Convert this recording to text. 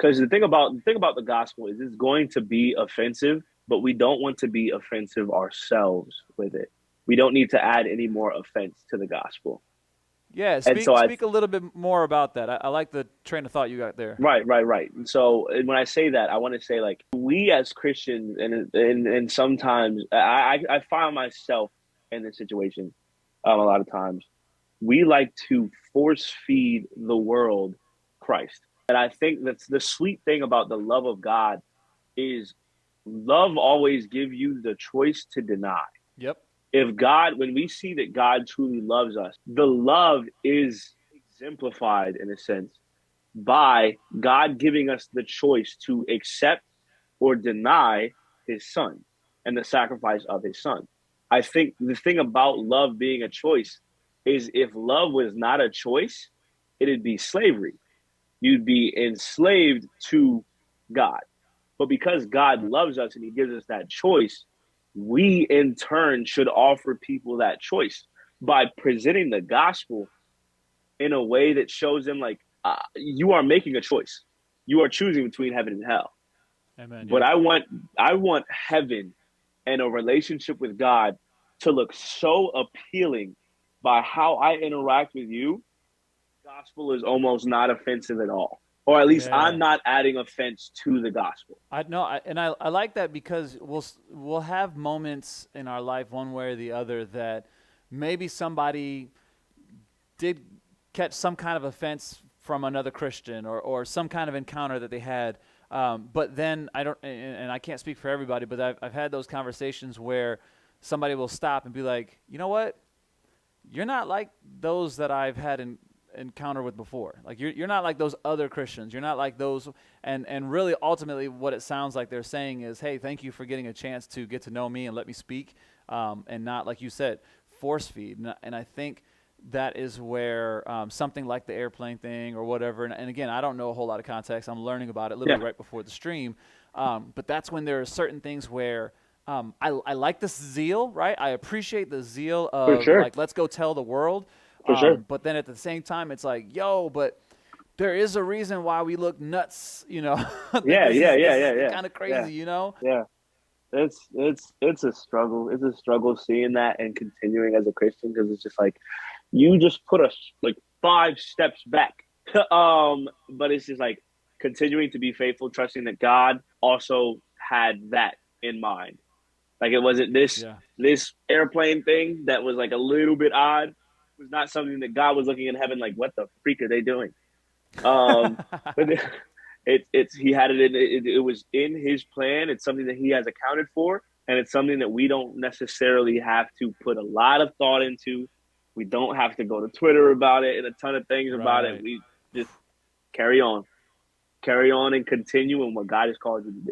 Because the gospel is it's going to be offensive, but we don't want to be offensive ourselves with it. We don't need to add any more offense to the gospel. Yeah, And so speak a little bit more about that. I like the train of thought you got there. right. And so and when I say that, I want to say like we as Christians, and sometimes I find myself in this situation a lot of times. We like to force feed the world Christ. And I think that's the sweet thing about the love of God is love always give you the choice to deny. Yep. If God, when we see that God truly loves us, the love is exemplified in a sense by God giving us the choice to accept or deny his son and the sacrifice of his son. I think the thing about love being a choice is if love was not a choice, it'd be slavery. You'd be enslaved to God. But because God loves us and he gives us that choice, we in turn should offer people that choice by presenting the gospel in a way that shows them like you are making a choice. You are choosing between heaven and hell. Amen. But Yep. I want heaven and a relationship with God to look so appealing by how I interact with you. Gospel is almost not offensive at all. Or at least I'm Yeah. not adding offense to the gospel. I know, I like that because we'll have moments in our life, one way or the other, that maybe somebody did catch some kind of offense from another Christian or some kind of encounter that they had. But then I don't, and I can't speak for everybody, but I've had those conversations where somebody will stop and be like, you know what? You're not like those that I've had encounter with before. Like you're not like those other Christians. You're not like those. And really, ultimately, what it sounds like they're saying is, hey, thank you for getting a chance to get to know me and let me speak, and not, like you said, force feed. And I think that is where something like the airplane thing or whatever. And again, I don't know a whole lot of context. I'm learning about it literally Yeah, right before the stream. But that's when there are certain things where I like this zeal, right? I appreciate the zeal for of sure. like, let's go tell the world. For sure. But then at the same time, it's like, yo, but there is a reason why we look nuts, that Yeah, this yeah, is yeah, this yeah, is yeah. kind of Yeah. crazy. Yeah. It's a struggle. It's a struggle seeing that and continuing as a Christian because it's just like you just put us like 5 steps back. But it's just like continuing to be faithful, trusting that God also had that in mind. Like it wasn't Yeah. this airplane thing that was like a little bit odd. It was not something that God was looking in heaven like, what the freak are they doing? But it's he had it in it was in his plan. It's something that he has accounted for, and it's something that we don't necessarily have to put a lot of thought into. We don't have to go to Twitter about it and a ton of things about it. Right. We just carry on, carry on, and continue in what God has called you to do.